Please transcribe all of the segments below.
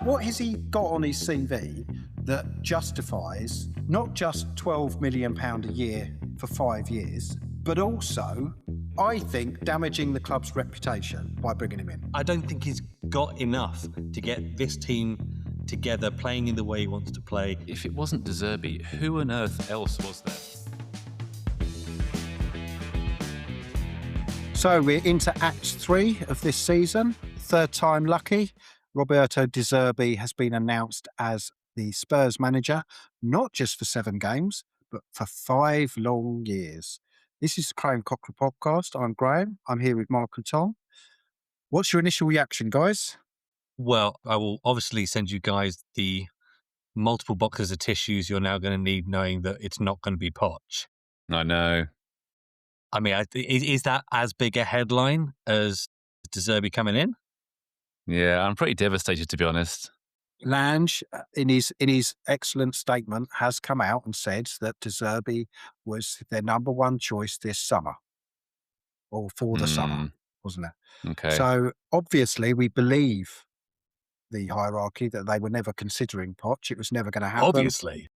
What has he got on his CV that justifies not just £12 million a year for 5 years, but also, I think, damaging the club's reputation by bringing him in? I don't think he's got enough to get this team together, playing in the way he wants to play. If it wasn't De Zerbi, who on earth else was there? So we're into Act 3 of this season. Third time lucky. Roberto De Zerbi has been announced as the Spurs manager, not just for 7 games, but for 5 long years. This is the Crowing Cockerel Podcast. I'm Graham. I'm here with Mark and Tom. What's your initial reaction, guys? Well, I will obviously send you guys the multiple boxes of tissues you're now going to need, knowing that it's not going to be Poch. I know. I mean, is that as big a headline as De Zerbi coming in? Yeah, I'm pretty devastated, to be honest. Lange, in his excellent statement, has come out and said that De Zerbi was their number one choice this summer, or for the summer, wasn't it? Okay. So obviously we believe the hierarchy that they were never considering Poch. It was never going to happen. Obviously.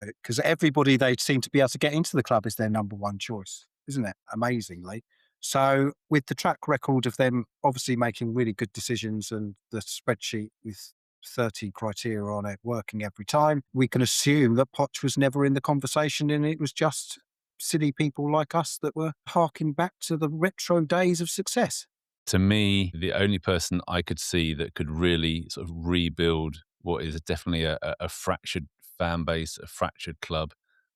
Because everybody they seem to be able to get into the club is their number one choice, isn't it? Amazingly. So with the track record of them obviously making really good decisions and the spreadsheet with 30 criteria on it working every time, we can assume that Poch was never in the conversation and it was just silly people like us that were harking back to the retro days of success. To me, the only person I could see that could really sort of rebuild what is definitely a fractured fan base, a fractured club,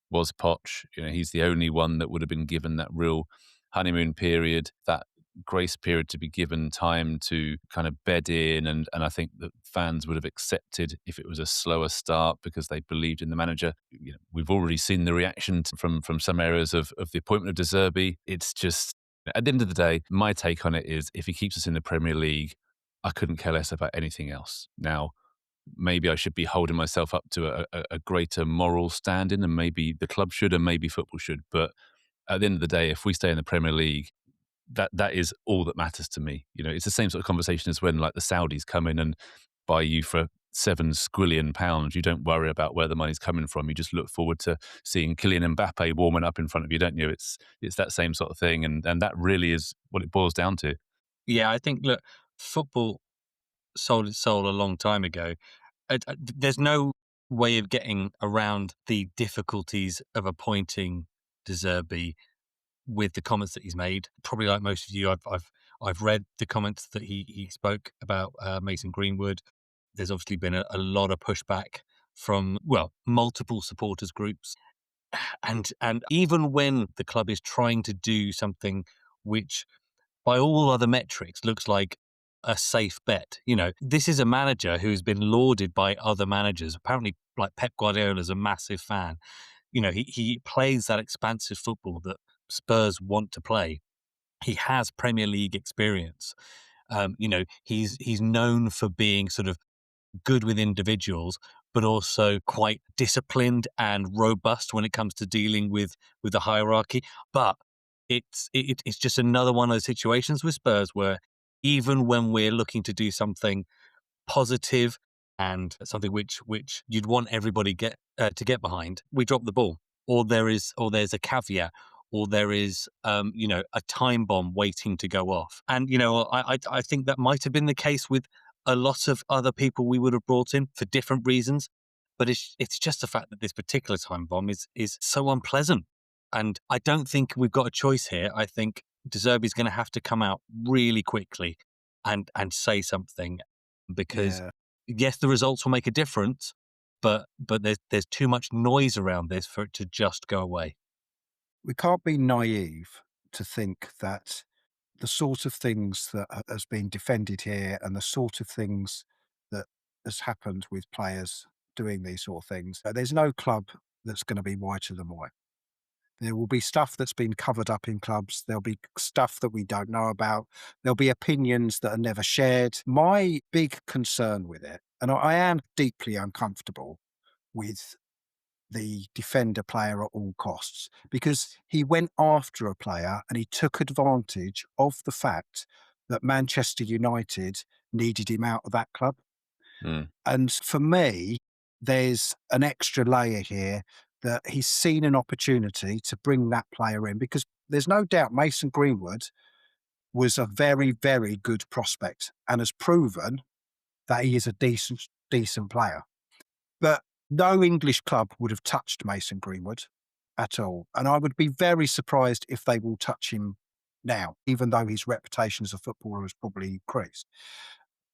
was Poch. You know, he's the only one that would have been given that real honeymoon period, that grace period to be given time to kind of bed in. And I think that fans would have accepted if it was a slower start because they believed in the manager. You know, we've already seen the reaction from some areas of the appointment of De Zerbi. It's just, at the end of the day, my take on it is if he keeps us in the Premier League, I couldn't care less about anything else. Now, maybe I should be holding myself up to a greater moral standing, and maybe the club should, and maybe football should. But at the end of the day, if we stay in the Premier League, that is all that matters to me. You know, it's the same sort of conversation as when like the Saudis come in and buy you for £7 squillion. You don't worry about where the money's coming from. You just look forward to seeing Kylian Mbappe warming up in front of you, don't you? It's that same sort of thing, and that really is what it boils down to. Yeah, I think, look, football sold its soul a long time ago. There's no way of getting around the difficulties of appointing De Zerbi with the comments that he's made. Probably like most of you, I've read the comments that he spoke about Mason Greenwood. There's obviously been a lot of pushback from, well, multiple supporters groups. And even when the club is trying to do something which, by all other metrics, looks like a safe bet. You know, this is a manager who's been lauded by other managers. Apparently, like Pep Guardiola's a massive fan. You know, he plays that expansive football that Spurs want to play. He has Premier League experience. You know, he's known for being sort of good with individuals, but also quite disciplined and robust when it comes to dealing with the hierarchy. But it's just another one of those situations with Spurs where even when we're looking to do something positive and something which you'd want everybody to get behind, we drop the ball, or there's a caveat, or there is you know, a time bomb waiting to go off. And you know, I think that might have been the case with a lot of other people we would have brought in for different reasons, but it's just the fact that this particular time bomb is so unpleasant. And I don't think we've got a choice here. I think De Zerbi's going to have to come out really quickly and say something, because yes, the results will make a difference, but there's too much noise around this for it to just go away. We can't be naive to think that the sort of things that has been defended here and the sort of things that has happened with players doing these sort of things, there's no club that's going to be whiter than white. There will be stuff that's been covered up in clubs. There'll be stuff that we don't know about. There'll be opinions that are never shared. My big concern with it, and I am deeply uncomfortable with the defender player at all costs, because he went after a player and he took advantage of the fact that Manchester United needed him out of that club. Mm. And for me, there's an extra layer here that he's seen an opportunity to bring that player in, because there's no doubt Mason Greenwood was a very, very good prospect and has proven that he is a decent player. But no English club would have touched Mason Greenwood at all. And I would be very surprised if they will touch him now, even though his reputation as a footballer has probably increased,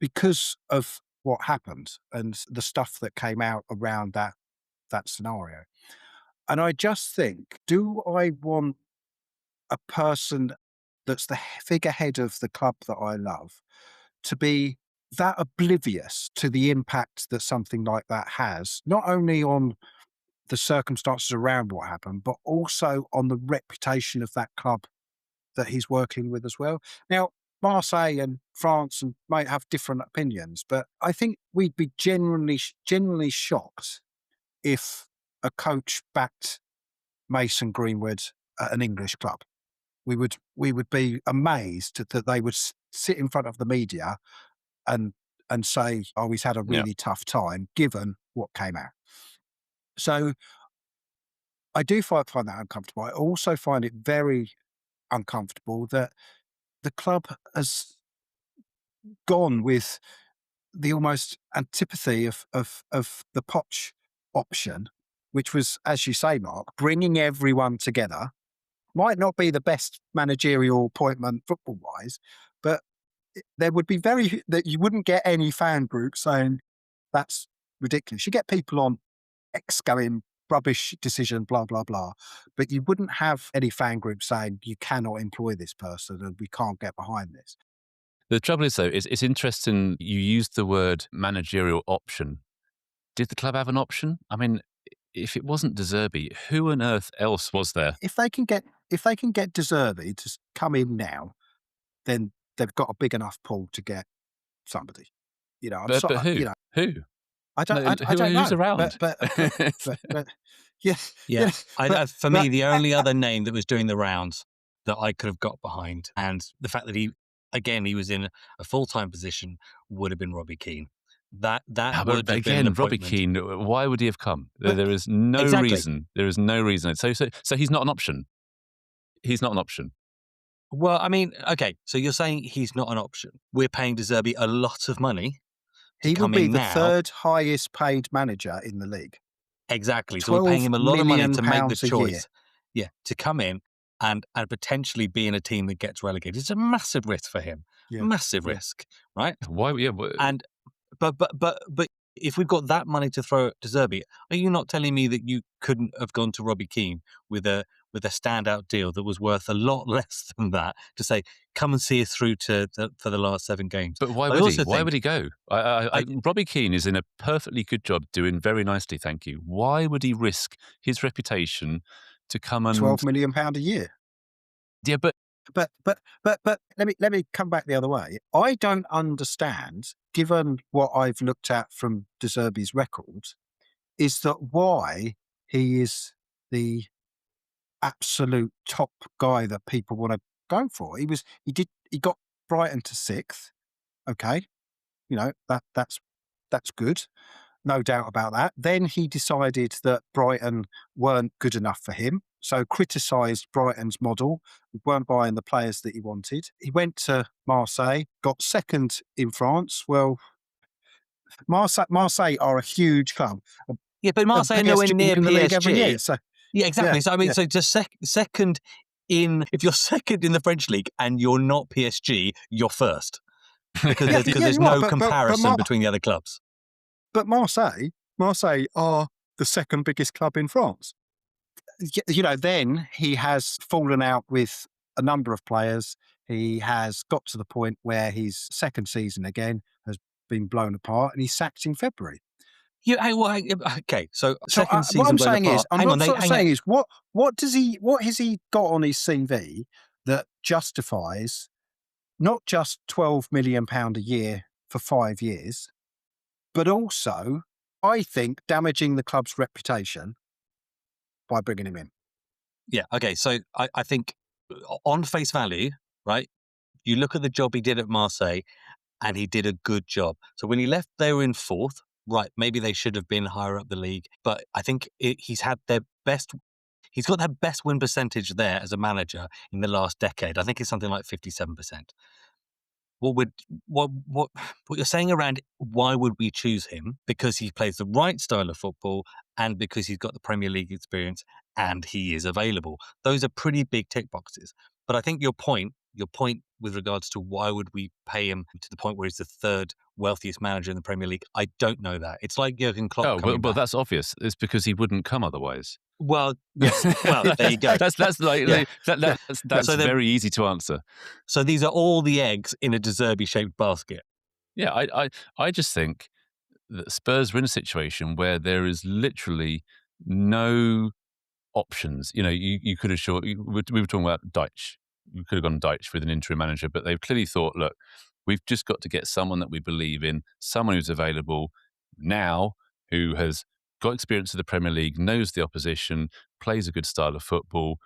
because of what happened and the stuff that came out around that scenario. And I just think, do I want a person that's the figurehead of the club that I love to be that oblivious to the impact that something like that has, not only on the circumstances around what happened, but also on the reputation of that club that he's working with as well? Now, Marseille and France might have different opinions, but I think we'd be genuinely shocked if a coach backed Mason Greenwood at an English club. We would be amazed that they would sit in front of the media and say, "Oh, he's had a Yeah. really tough time," given what came out. So I do find that uncomfortable. I also find it very uncomfortable that the club has gone with the almost antipathy of the Poch option, which was, as you say, Mark, bringing everyone together. Might not be the best managerial appointment football-wise, but there would be that you wouldn't get any fan group saying that's ridiculous. You get people on X going rubbish decision, blah, blah, blah. But you wouldn't have any fan group saying you cannot employ this person and we can't get behind this. The trouble is, though, it's interesting you used the word managerial option. Did the club have an option? I mean, if it wasn't De Zerbi, who on earth else was there? If they can get De Zerbi to come in now, then they've got a big enough pool to get somebody. You know, But who? You know, Who? I don't Who's know. around? But yeah, Yeah. For me, the only I- other name that was doing the rounds that I could have got behind, and the fact that he was in a full-time position, would have been Robbie Keane. That But would have been an again, Robbie appointment. Keane, why would he have come? But- There is no Exactly. reason. There is no reason. So he's not an option. He's not an option. Well, I mean, okay, so you're saying he's not an option. We're paying De Zerbi a lot of money to he come would be in the now. third highest paid manager in the league. Exactly. So we're paying him a £12 lot of money million to make the a year. choice. Yeah, to come in and potentially be in a team that gets relegated. It's a massive risk for him. Yeah. Massive Yeah. risk, right? Why? Yeah. And but if we've got that money to throw at De Zerbi, are you not telling me that you couldn't have gone to Robbie Keane with a standout deal that was worth a lot less than that to say, come and see us through for the last 7 games? But why I would he? also Why think- would he go? Robbie Keane is in a perfectly good job, doing very nicely, thank you. Why would he risk his reputation to come and £12 million a year. Yeah, but But let me come back the other way. I don't understand, given what I've looked at from De Zerbi's record, is that why he is the absolute top guy that people want to go for. He got Brighton to 6th. Okay, you know that's good. No doubt about that. Then he decided that Brighton weren't good enough for him, so criticised Brighton's model, weren't buying the players that he wanted. He went to Marseille, got 2nd in France. Well, Marseille are a huge club. Yeah, but Marseille are nowhere PSG near in the league every year. PSG. So Yeah, exactly. Yeah, So I mean, yeah. so just second in, if you're second in the French league and you're not PSG, you're first, because Yeah, there's you are, no but comparison between the other clubs. But Marseille are the 2nd biggest club in France. You know, then he has fallen out with a number of players. He has got to the point where his 2nd season again has been blown apart, and he's sacked in February. Okay, so So second what season I'm blown saying apart. is, I'm Hang not on, sort of hang saying on. is, what has he got on his CV that justifies not just £12 million a year for 5 years, but also, I think, damaging the club's reputation by bringing him in. Yeah, okay. So I think on face value, right, you look at the job he did at Marseille and he did a good job. So when he left, they were in fourth. Right, maybe they should have been higher up the league, but I think he's got their best win percentage there as a manager in the last decade. I think it's something like 57%. What you're saying around why would we choose him? Because he plays the right style of football and because he's got the Premier League experience and he is available. Those are pretty big tick boxes. But I think your point with regards to why would we pay him to the point where he's the third wealthiest manager in the Premier League, I don't know that. It's like Jurgen Klopp coming back. That's obvious. It's because he wouldn't come otherwise. Well, yes. Well, there you go. That's very easy to answer. So these are all the eggs in a De Zerbi shaped basket. Yeah, I just think that Spurs are in a situation where there is literally no options. You know, you could have we were talking about Deitch. You could have gone Deitch with an interim manager, but they've clearly thought, look, we've just got to get someone that we believe in, someone who's available now, who has got experience of the Premier League, knows the opposition, plays a good style of football.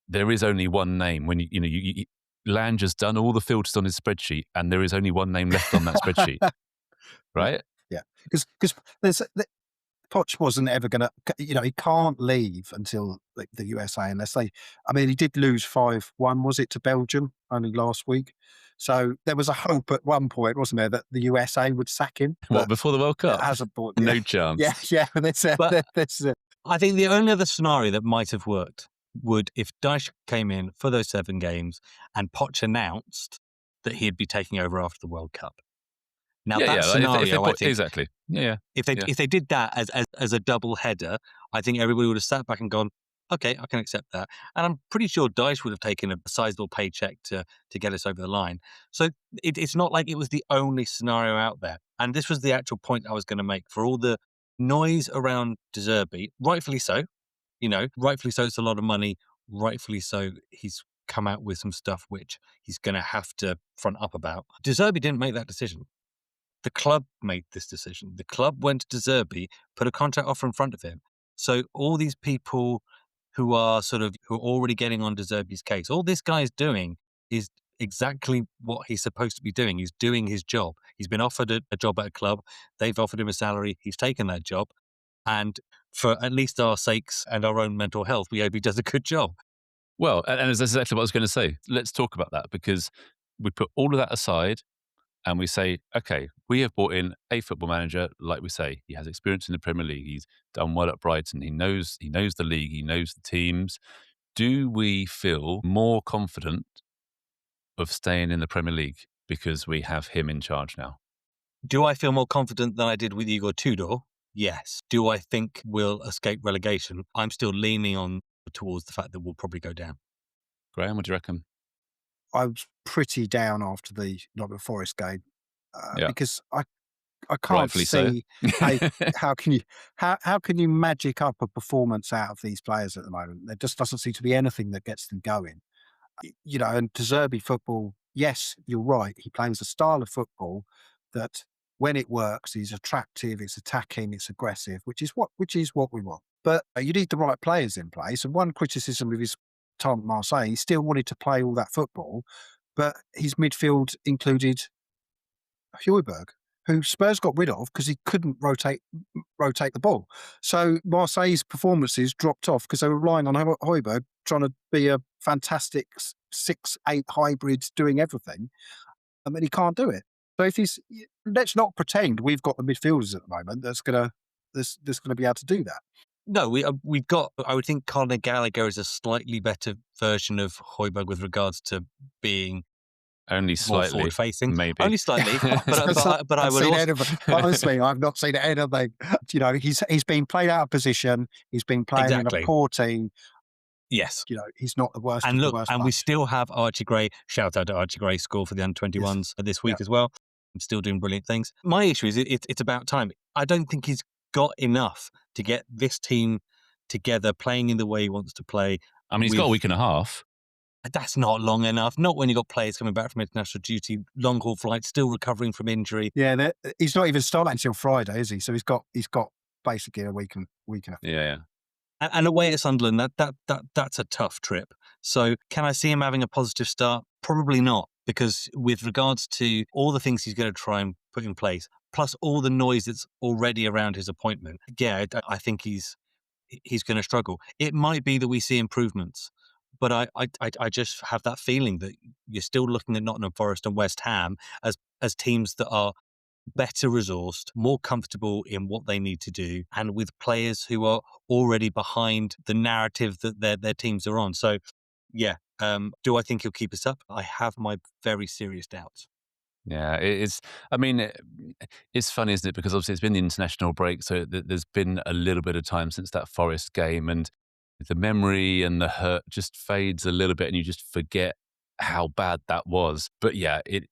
There is only one name. When Lange has done all the filters on his spreadsheet, and there is only one name left on that spreadsheet, right? Yeah, because Poch wasn't ever going to, he can't leave until the USA unless they, he did lose 5-1, was it, to Belgium only last week? So there was a hope at one point, wasn't there, that the USA would sack him? What, before the World Cup? It hasn't brought, no chance. Yeah. I think the only other scenario that might have worked would if Dyche came in for those 7 games and Poch announced that he'd be taking over after the World Cup. Now scenario, I think, exactly. Yeah. If they did that as a double header, I think everybody would have sat back and gone, okay, I can accept that. And I'm pretty sure Dyche would have taken a sizable paycheck to get us over the line. So it's not like it was the only scenario out there. And this was the actual point I was going to make. For all the noise around De Zerbi, rightfully so, rightfully so, it's a lot of money. Rightfully so, he's come out with some stuff which he's going to have to front up about. De Zerbi didn't make that decision. The club made this decision. The club went to De Zerbi, put a contract offer in front of him. So all these people who are already getting on De Zerbi's case, all this guy is doing is exactly what he's supposed to be doing. He's doing his job. He's been offered a job at a club. They've offered him a salary. He's taken that job. And for at least our sakes and our own mental health, we hope he does a good job. Well, and that's exactly what I was going to say. Let's talk about that, because we put all of that aside and we say, okay, we have brought in a football manager, like we say, he has experience in the Premier League. He's done well at Brighton. He knows the league. He knows the teams. Do we feel more confident of staying in the Premier League because we have him in charge now? Do I feel more confident than I did with Igor Tudor? Yes. Do I think we'll escape relegation? I'm still leaning towards the fact that we'll probably go down. Graham, what do you reckon? I was pretty down after the Nottingham Forest game because I can't Rightfully see so. how can you magic up a performance out of these players at the moment? There just doesn't seem to be anything that gets them going. And De Zerbi football, yes, you're right. He plays a style of football that, when it works, is attractive, it's attacking, it's aggressive, which is what we want. But you need the right players in place. And one criticism of his time at Marseille, he still wanted to play all that football, but his midfield included Højbjerg, who Spurs got rid of because he couldn't rotate the ball. So Marseille's performances dropped off because they were relying on Højbjerg trying to be a fantastic 6-8 hybrid doing everything. I mean, he can't do it. So let's not pretend we've got the midfielders at the moment that's gonna be able to do that. No, we've got. I would think Conor Gallagher is a slightly better version of Højbjerg with regards to being only slightly forward facing, maybe only slightly. but I would also, honestly, I've not seen anything. He's been played out of position. He's been playing in a poor team. Yes, he's not the worst. And look, and we still have Archie Gray. Shout out to Archie Gray, score for the under-21s this week as well. I'm still doing brilliant things. My issue is it's about time. I don't think he's got enough to get this team together, playing in the way he wants to play. I mean, he's got a week and a half. That's not long enough. Not when you've got players coming back from international duty, long haul flights, still recovering from injury. Yeah, he's not even starting until Friday, is he? So he's got basically a week and a half. Yeah. And away at Sunderland, that's a tough trip. So can I see him having a positive start? Probably not. because with regards to all the things he's going to try and put in place, plus all the noise that's already around his appointment, yeah, I think he's going to struggle. It might be that we see improvements, but I just have that feeling that you're still looking at Nottingham Forest and West Ham as teams that are better resourced, more comfortable in what they need to do, and with players who are already behind the narrative that their teams are on. So, yeah, do I think he'll keep us up? I have my very serious doubts. Yeah, it's. I mean, it's funny, isn't it? Because obviously it's been the international break, so there's been a little bit of time since that Forest game, and the memory and the hurt just fades a little bit, and you just forget how bad that was. But yeah, it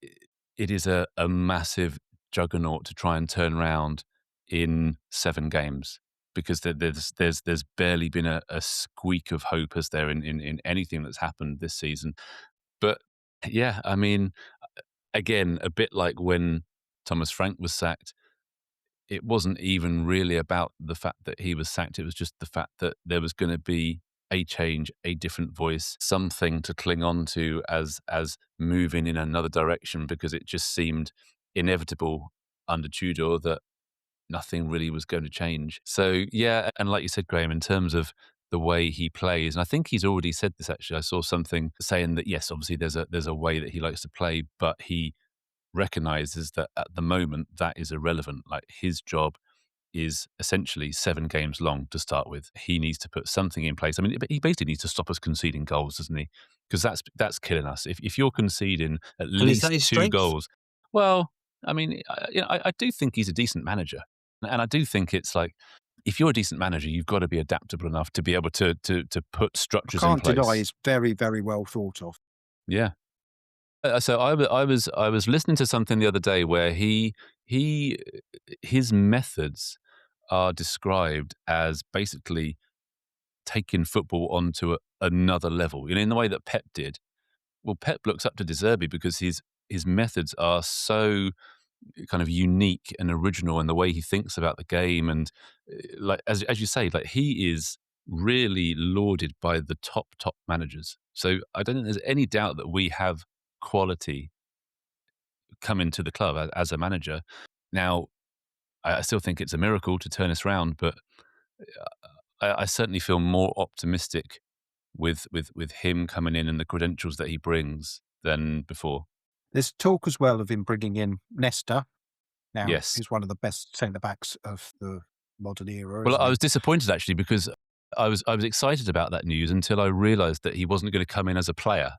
is a massive juggernaut to try and turn around in 7 games, because there's barely been a squeak of hope, as there in anything that's happened this season. But yeah, I mean, again, a bit like when Thomas Frank was sacked, it wasn't even really about the fact that he was sacked. It was just the fact that there was going to be a change, a different voice, something to cling on to as moving in another direction, because it just seemed inevitable under Tudor that nothing really was going to change. So yeah, and like you said, Graham, in terms of the way he plays, and I think he's already said this actually. I saw something saying that yes, obviously there's a way that he likes to play, but he recognizes that at the moment that is irrelevant. Like, his job is essentially 7 games long to start with. He needs to put something in place. I mean, he basically needs to stop us conceding goals, doesn't he? Because that's killing us. If you're conceding at And is that least his 2 strength? goals, well, I mean, I do think he's a decent manager, and I do think it's like, if you're a decent manager, you've got to be adaptable enough to be able to put I structures in can't place. deny it's very, very well thought of. Yeah. So I was listening to something the other day where his methods are described as basically taking football onto another level, in the way that Pep did. Well, Pep looks up to De Zerbi because his methods are so kind of unique and original in the way he thinks about the game, and like as you say, like, he is really lauded by the top managers. So I don't think there's any doubt that we have quality come into the club as a manager. Now, I still think it's a miracle to turn us around, but I certainly feel more optimistic with him coming in and the credentials that he brings than before. There's talk as well of him bringing in Nesta. Now, Yes. he's one of the best centre-backs of the modern era, Well, isn't I he? was disappointed actually, because I was excited about that news until I realised that he wasn't going to come in as a player.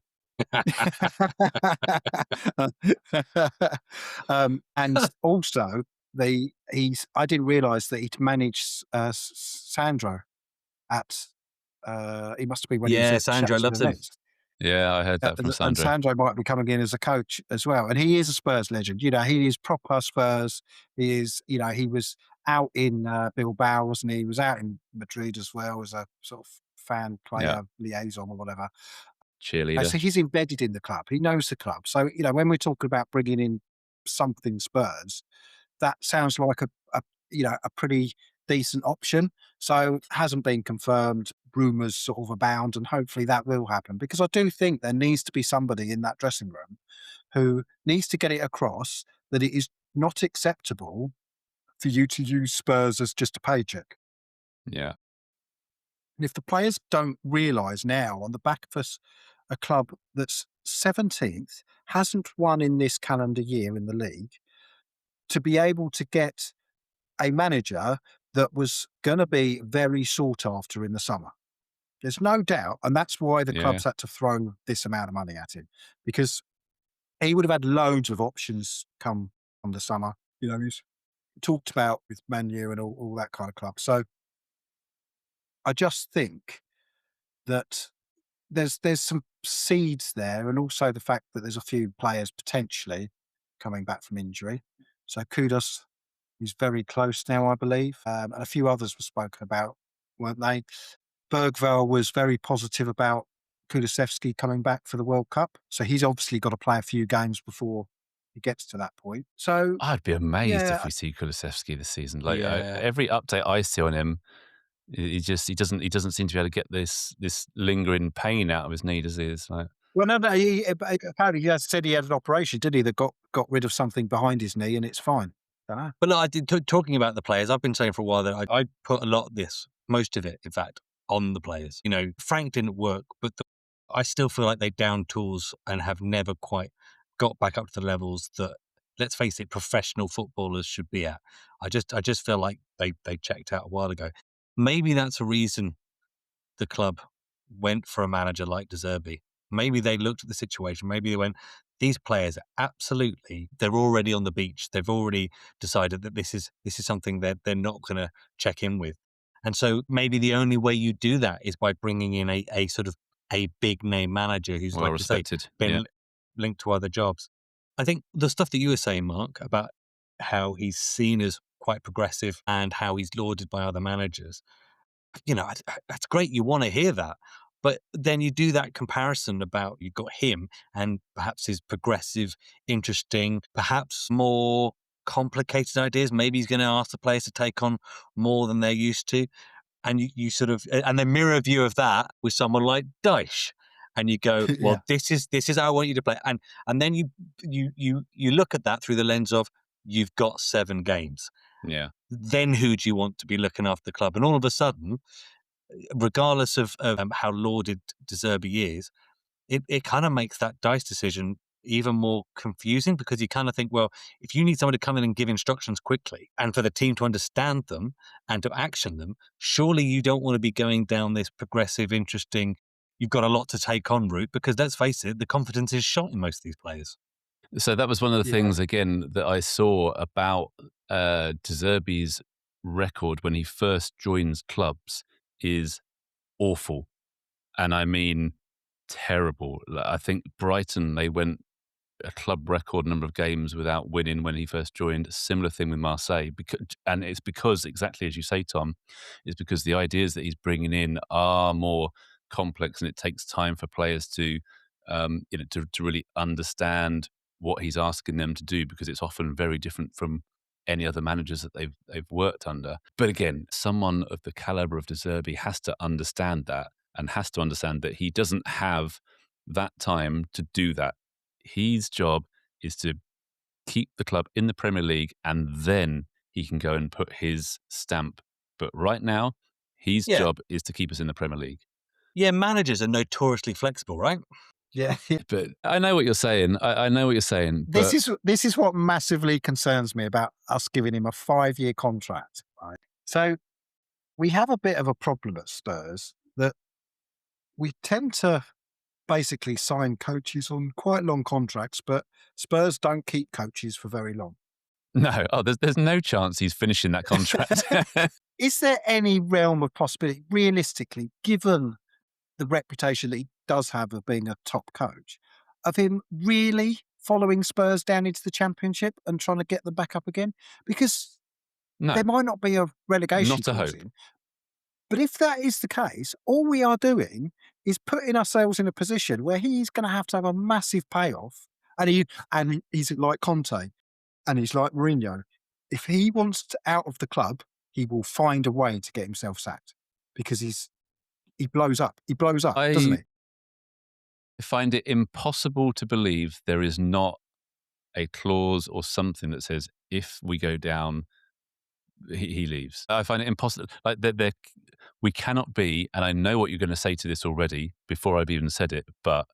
And also, I didn't realise that he'd managed Sandro at. He must have been when he was Yeah, at Sandro Shakhtar loves him. Donetsk. Yeah, I heard that from And Sandro. Sandro might be coming in as a coach as well. And he is a Spurs legend. He is proper Spurs. He is, he was out in Bilbao, wasn't he? He was out in Madrid as well as a sort of fan Yeah, player liaison or whatever. cheerleader. So he's embedded in the club. He knows the club. So, when we're talking about bringing in something Spurs, that sounds like a pretty decent option. So it hasn't been confirmed. Rumours sort of abound, and hopefully that will happen, because I do think there needs to be somebody in that dressing room who needs to get it across that it is not acceptable for you to use Spurs as just a paycheck. Yeah, And if the players don't realise now, on the back of a club that's 17th, hasn't won in this calendar year in the league, to be able to get a manager that was going to be very sought after in the summer. There's no doubt. And that's why the yeah. clubs had to throw this amount of money at him, because he would have had loads of options come the summer. He's talked about with Man U and all that kind of club. So I just think that there's some seeds there, and also the fact that there's a few players potentially coming back from injury. So Kudos is very close now, I believe, and a few others were spoken about, weren't they? Bergvall was very positive about Kulusevski coming back for the World Cup, so he's obviously got to play a few games before he gets to that point. So I'd be amazed if yeah, we see Kulusevski this season. Like, Yeah. every update I see on him, he doesn't seem to be able to get this lingering pain out of his knee, does he? It's like, Well, no, apparently he has said he had an operation, did he, that got rid of something behind his knee and it's fine. Don't know. But look, I did talking about the players. I've been saying for a while that I put a lot of this, most of it, in fact, on the players. You know, Frank didn't work, but I still feel like they downed tools and have never quite got back up to the levels that, let's face it, professional footballers should be at. I just feel like they checked out a while ago. Maybe that's a reason the club went for a manager like De Zerbi. Maybe they looked at the situation. Maybe they went, these players absolutely, they're already on the beach. They've already decided that this is something that they're not going to check in with. And so maybe the only way you do that is by bringing in a sort of a big name manager who's, Well like you say, respected. been linked to other jobs. I think the stuff that you were saying, Mark, about how he's seen as quite progressive and how he's lauded by other managers, you know, that's great. You want to hear that. But then you do that comparison about you've got him and perhaps his progressive, interesting, perhaps more complicated ideas. Maybe he's going to ask the players to take on more than they're used to. And you sort of, and the mirror view of that with someone like Dyche. And you go, well, Yeah. this is how I want you to play. And then you look at that through the lens of, you've got 7 games. Yeah. Then who do you want to be looking after the club? And all of a sudden, regardless of how lauded De Zerbi is, it kind of makes that Dyche decision even more confusing, because you kind of think, well, if you need someone to come in and give instructions quickly and for the team to understand them and to action them, surely you don't want to be going down this progressive, interesting, you've got a lot to take on route, because let's face it, the confidence is shot in most of these players. So that was one of the Yeah. things, again, that I saw about De Zerbi's record when he first joins clubs is awful. And I mean terrible. I think Brighton, they went a club record number of games without winning when he first joined. A similar thing with Marseille. And it's because, exactly as you say, Tom, it's because the ideas that he's bringing in are more complex, and it takes time for players to, to really understand what he's asking them to do, because it's often very different from any other managers that they've worked under. But again, someone of the caliber of De Zerbi has to understand that, and has to understand that he doesn't have that time to do that. His job is to keep the club in the Premier League, and then he can go and put his stamp. But right now, his Yeah. job is to keep us in the Premier League. Yeah, managers are notoriously flexible, right? Yeah. But I know what you're saying. I know what you're saying. This is what massively concerns me about us giving him a 5-year contract. Right. So we have a bit of a problem at Spurs that we tend to basically sign coaches on quite long contracts, but Spurs don't keep coaches for very long. No, there's no chance he's finishing that contract. Is there any realm of possibility, realistically, given the reputation that he does have of being a top coach, of him really following Spurs down into the Championship and trying to get them back up again? Because No, there might not be a relegation not a clause hope. in. But if that is the case, all we are doing is putting ourselves in a position where he's going to have a massive payoff. And he's like Conte, and he's like Mourinho. If he wants out of the club, he will find a way to get himself sacked, because he blows up. He blows up, doesn't he? I find it impossible to believe there is not a clause or something that says, if we go down, he leaves. I find it impossible. Like we cannot be, and I know what you're going to say to this already before I've even said it, but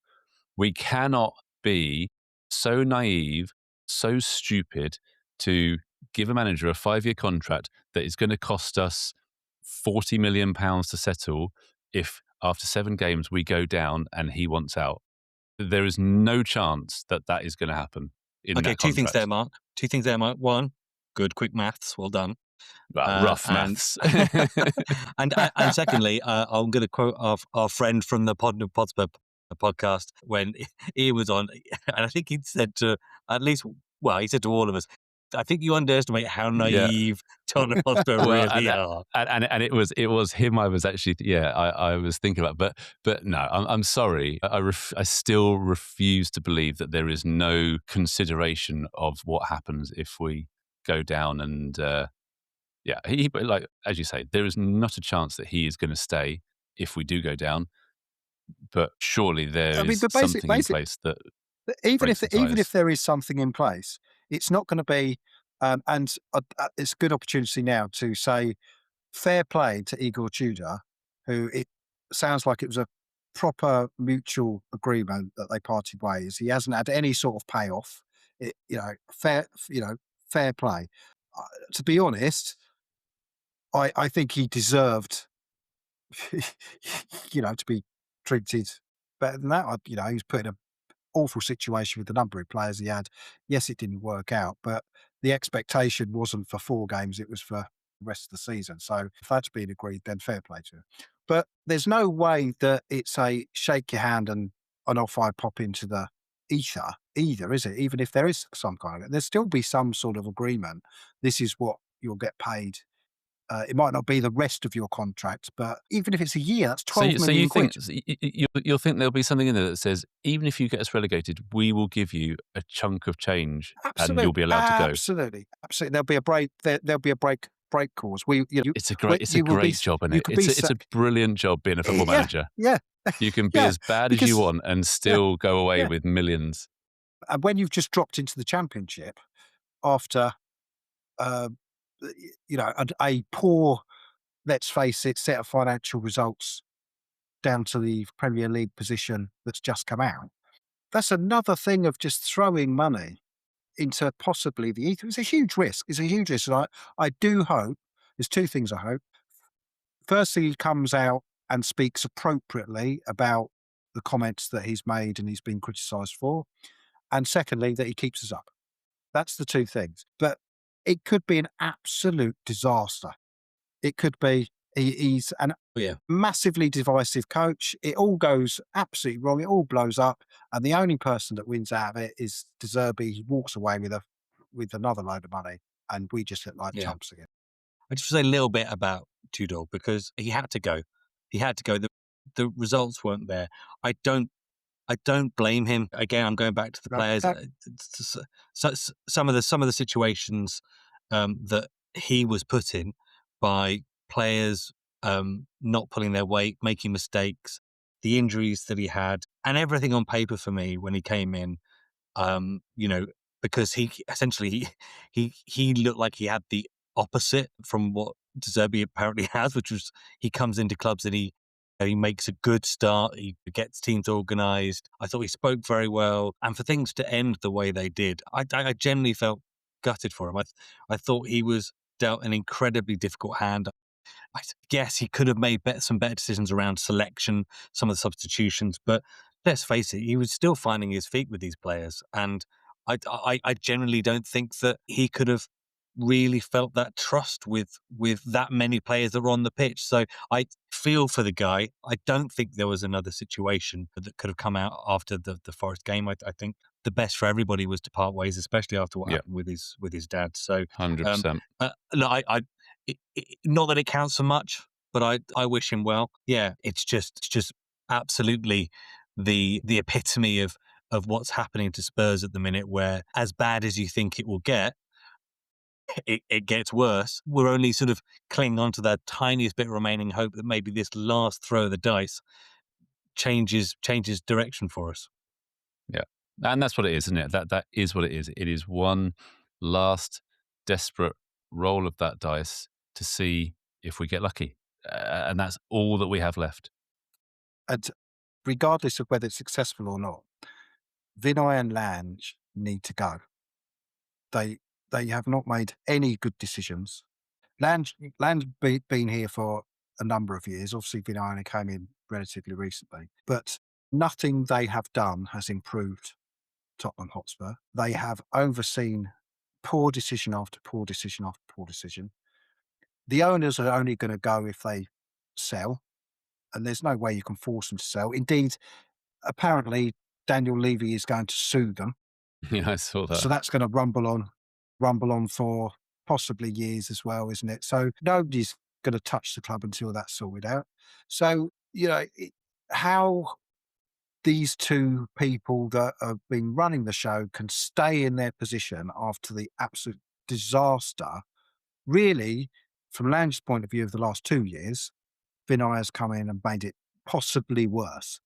we cannot be so naive, so stupid to give a manager a 5-year contract that is going to cost us £40 million to settle if after 7 games we go down and he wants out. There is no chance that is going to happen. Okay, 2 things there, Mark. 2 things there, Mark. 1, good, quick maths. Well done. Rough maths. And secondly, I'm going to quote our friend from the Tottenham Hotspur podcast when he was on, and I think he said to he said to all of us, I think you underestimate how naive Tottenham Hotspur really are. And it was him. I was actually, I was thinking about, but no, I'm sorry. I still refuse to believe that there is no consideration of what happens if we go down. And he, like as you say, there is not a chance that he is going to stay if we do go down. But surely there I mean, is but something in place that even breaks if the even if ties. there is something in place, it's not going to be. And it's a good opportunity now to say fair play to Igor Tudor, who it sounds like it was a proper mutual agreement that they parted ways. He hasn't had any sort of payoff. Fair play. Uh, to be honest, I think he deserved, to be treated better than that. He was put in a awful situation with the number of players he had. Yes, it didn't work out, but the expectation wasn't for 4 games, it was for the rest of the season. So if that's been agreed, then fair play to him. But there's no way that it's a shake your hand and off I pop into the ether either, is it? Even if there is some kind of, there'll still be some sort of agreement. This is what you'll get paid. It might not be the rest of your contract, but even if it's a year, that's So, 12 so you million think quid. you'll think there'll be something in there that says even if you get us relegated, we will give you a chunk of change and you'll Absolutely, be allowed to go. absolutely. There'll be a break. There'll be a break clause. It's a great job, isn't You it? could be It's a brilliant job being a football yeah, manager. yeah, You can be yeah. as bad as you Because want and yeah, still go away yeah. with millions. And when you've just dropped into the championship after uh, a poor, let's face it, set of financial results down to the Premier League position that's just come out. That's another thing of just throwing money into possibly the ether. It's a huge risk. It's a huge risk. And I do hope there's 2 things I hope. Firstly, he comes out and speaks appropriately about the comments that he's made and he's been criticised for. And secondly, that he keeps us up. That's the 2 things. But it could be an absolute disaster. It could be he's an Yeah. massively divisive coach. It all goes absolutely wrong. It all blows up. And the only person that wins out of it is De Zerbi. He walks away with another load of money. And we just look like Yeah. chumps again. I just say a little bit about Tudor because he had to go. He had to go. The results weren't there. I don't blame him. Again, I'm going back to the No, players. no. Some of the situations that he was put in by players not pulling their weight, making mistakes, the injuries that he had, and everything on paper for me when he came in. um, you know, because he essentially he looked like he had the opposite from what De Zerbi apparently has, which was he comes into clubs and he makes a good start, he gets teams organised. I thought he spoke very well, and for things to end the way they did, I genuinely felt gutted for him. I thought he was dealt an incredibly difficult hand. I guess he could have made some better decisions around selection, some of the substitutions, but let's face it, he was still finding his feet with these players, and I generally don't think that he could have really felt that trust with that many players that were on the pitch. So I feel for the guy. I don't think there was another situation that could have come out after the Forest game. I think the best for everybody was to part ways, especially after what Yeah, happened with his dad. So 100%. look, not that it counts for much, but I wish him well. Yeah, it's just absolutely the epitome of what's happening to Spurs at the minute, where as bad as you think it will get, it gets worse. We're only sort of clinging on to that tiniest bit of remaining hope that maybe this last throw of the dice changes direction for us. Yeah. And that's what it is, isn't it? That is what it is. It is one last desperate roll of that dice to see if we get lucky. And that's all that we have left. And regardless of whether it's successful or not, Vinay and Lange need to go. They have not made any good decisions. Lange been here for a number of years. Obviously, Vinay only came in relatively recently, but nothing they have done has improved Tottenham Hotspur. They have overseen poor decision after poor decision after poor decision. The owners are only going to go if they sell, and there's no way you can force them to sell. Indeed, apparently, Daniel Levy is going to sue them. Yeah, I saw that. So that's going to rumble on for possibly years as well, isn't it? So nobody's going to touch the club until that's sorted out. So, how these 2 people that have been running the show can stay in their position after the absolute disaster, really, from Lange's point of view of the last 2 years, Vinay has come in and made it possibly worse.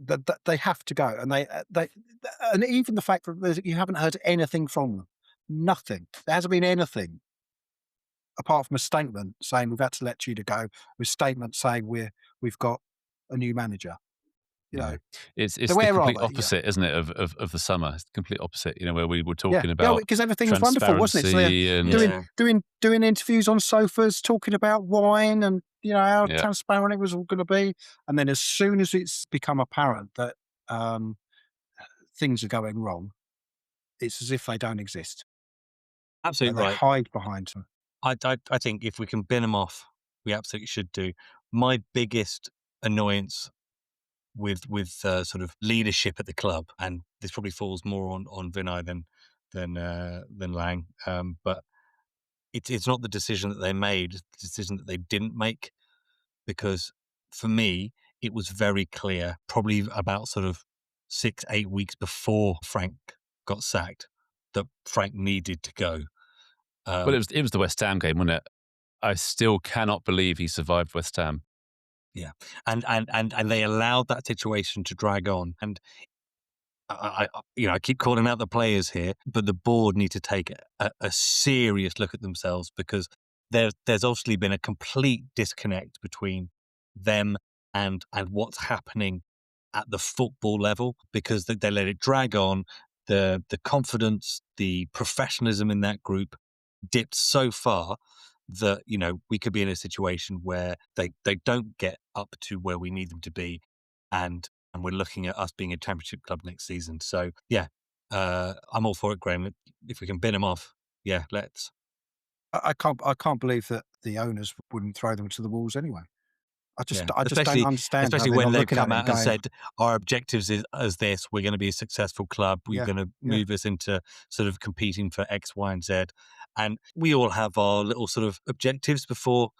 that they have to go, and and even the fact that you haven't heard anything from them, nothing. There hasn't been anything apart from a statement saying we've had to let Tudor go, with a statement saying we've got a new manager. You Yeah. know, It's so the where are complete they? Yeah, opposite, isn't it, of the summer? It's the complete opposite, where we were yeah, talking yeah. about Because everything was wonderful, wasn't it? So they're transparency and doing Yeah. doing interviews on sofas, talking about wine and how yeah. transparent it was all going to be. And then as soon as it's become apparent that um, things are going wrong, it's as if they don't exist. Absolutely They right. hide behind them. I think if we can bin them off, we absolutely should do. My biggest annoyance with sort of leadership at the club, and this probably falls more on Vinay than Lang, but it's not the decision that they made, it's the decision that they didn't make, because for me it was very clear, probably about sort of 6-8 weeks before Frank got sacked, that Frank needed to go. Well, it was the West Ham game, wasn't it? I still cannot believe he survived West Ham. Yeah, and they allowed that situation to drag on. And I keep calling out the players here, but the board need to take a serious look at themselves, because there's obviously been a complete disconnect between them and what's happening at the football level, because they let it drag on. The confidence, the professionalism in that group dipped so far that we could be in a situation where they don't get up to where we need them to be, and we're looking at us being a championship club next season. So yeah, I'm all for it, Graham. If we can bin them off, yeah, let's. I can't believe that the owners wouldn't throw them to the wolves anyway. Yeah, I just don't understand how they're when not they've looking at come it and out and going, said our objectives is as this. We're going to be a successful club. We're yeah, going to yeah. move us into sort of competing for X, Y, and Z. And we all have our little sort of objectives before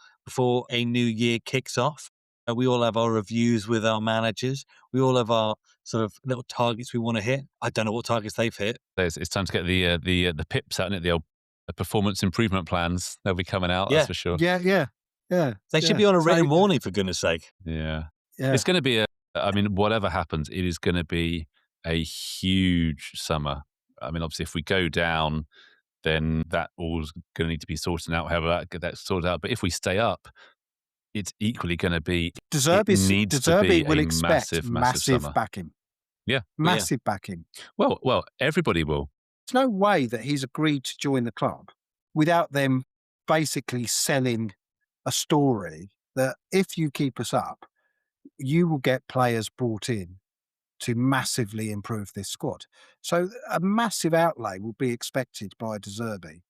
a new year kicks off. We all have our reviews with our managers. We all have our sort of little targets we want to hit. I don't know what targets they've hit. It's time to get the pips out, isn't it? The old performance improvement plans. They'll be coming out, Yeah. that's for sure. Yeah, yeah, yeah. They should be on a written warning, for goodness sake. Yeah. Yeah. It's going to be whatever happens, it is going to be a huge summer. I mean, obviously, if we go down, then that all's going to need to be sorted out, however get that sorted out. But if we stay up, it's equally going to be, De Zerbi will a expect massive summer. backing. Yeah. Massive backing. Well, everybody will. There's no way that he's agreed to join the club without them basically selling a story that if you keep us up, you will get players brought in to massively improve this squad. So a massive outlay will be expected by De Zerbi.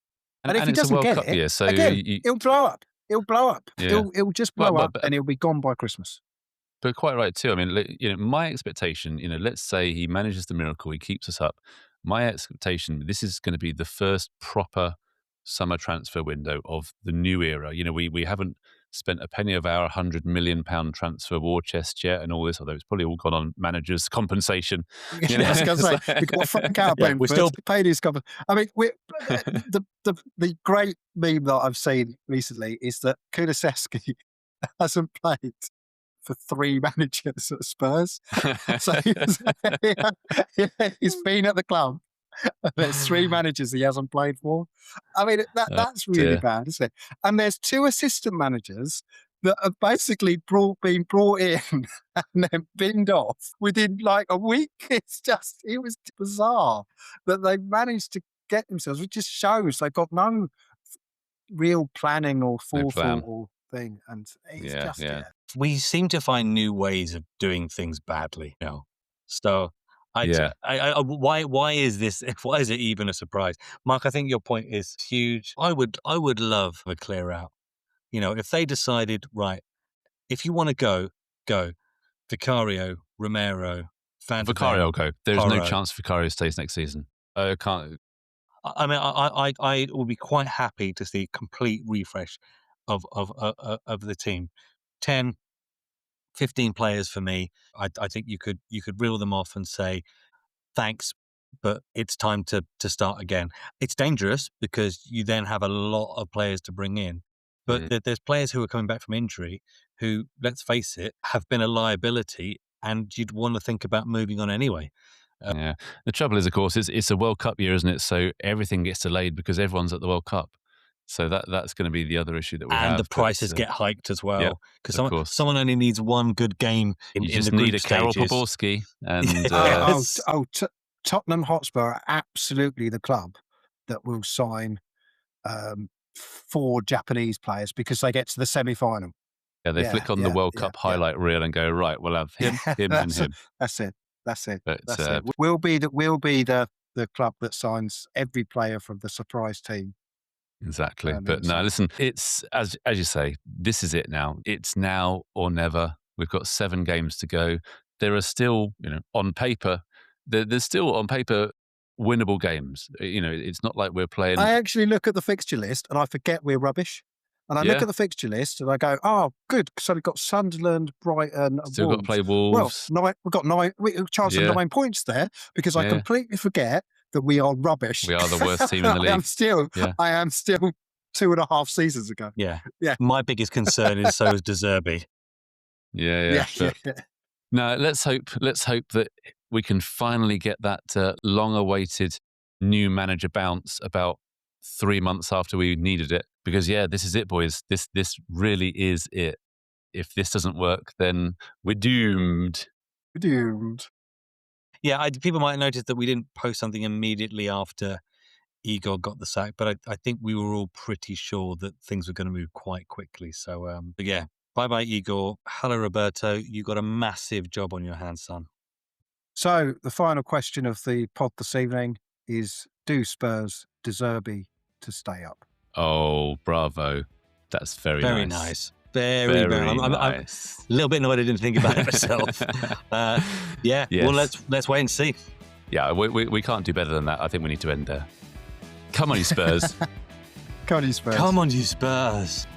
And if he it's a doesn't World get Cup it, year, so again, it'll blow up. It'll blow up. Yeah. It'll just blow Well, up and it'll be gone by Christmas. But quite right too. I mean, my expectation, let's say he manages the miracle, he keeps us up. My expectation, this is going to be the first proper summer transfer window of the new era. We haven't spent a penny of our £100 million transfer war chest yet and all this, although it's probably all gone on managers' compensation. I was going to say, we've got Frank out Yeah, we're still paid his compensation. I mean, the great meme that I've seen recently is that Kulusevski hasn't played for 3 managers at Spurs. So he's been at the club. There's 3 managers he hasn't played for. I mean, that's really bad, isn't it? And there's 2 assistant managers that have basically been brought in and then binned off within like a week. It was bizarre that they managed to get themselves. It just shows they've got no real planning or forethought or thing. And it's We seem to find new ways of doing things badly now. So why is this? Why is it even a surprise? Mark, I think your point is huge. I would love a clear out. If they decided, right, if you want to go. Vicario, Romero, Van de Ven, Vicario go. There's no Porro. chance Vicario stays next season. I can't. I mean, I would be quite happy to see a complete refresh of the team. 10, 15 players for me. I think you could reel them off and say, thanks, but it's time to start again. It's dangerous because you then have a lot of players to bring in. But there's players who are coming back from injury who, let's face it, have been a liability and you'd want to think about moving on anyway. Yeah. The trouble is, of course, it's a World Cup year, isn't it? So everything gets delayed because everyone's at the World Cup. So that's going to be the other issue that we have. And the prices get hiked as well. Because someone only needs one good game in the group stages. You just need a Karol Poborski. And, Tottenham Hotspur are absolutely the club that will sign 4 Japanese players because they get to the semi-final. Yeah, they flick on the World Cup highlight reel and go, right, we'll have him, him, and him. That's it. That's it. But, That's it. We'll be the club that signs every player from the surprise team. Exactly. But no, listen, it's as you say, this is it now. It's now or never. We've got 7 games to go. There are still, on paper, there's still on paper winnable games. It's not like we're playing. I actually look at the fixture list and I forget we're rubbish. And I look at the fixture list and I go, oh, good. So we've got Sunderland, Brighton, still Wolves. got to play Wolves. Well, we've got 9, a chance of 9 points there because I completely forget that we are rubbish. We are the worst team in the league. I am still 2.5 seasons ago. Yeah. My biggest concern is so is De Zerbi. Yeah. No, let's hope that we can finally get that long-awaited new manager bounce about 3 months after we needed it. Because this is it, boys. This really is it. If this doesn't work, then we're doomed. We're doomed. Yeah, people might notice that we didn't post something immediately after Igor got the sack, but I think we were all pretty sure that things were going to move quite quickly. So, bye-bye, Igor. Hello, Roberto. You got a massive job on your hands, son. So, the final question of the pod this evening is, do Spurs deserve to stay up? Oh, bravo. That's very nice. Very nice. Very nice. I'm a little bit annoyed I didn't think about it myself. Yes. Well, let's wait and see. Yeah, we can't do better than that. I think we need to end there. Come on, you Spurs. Come on, you Spurs. Come on, you Spurs.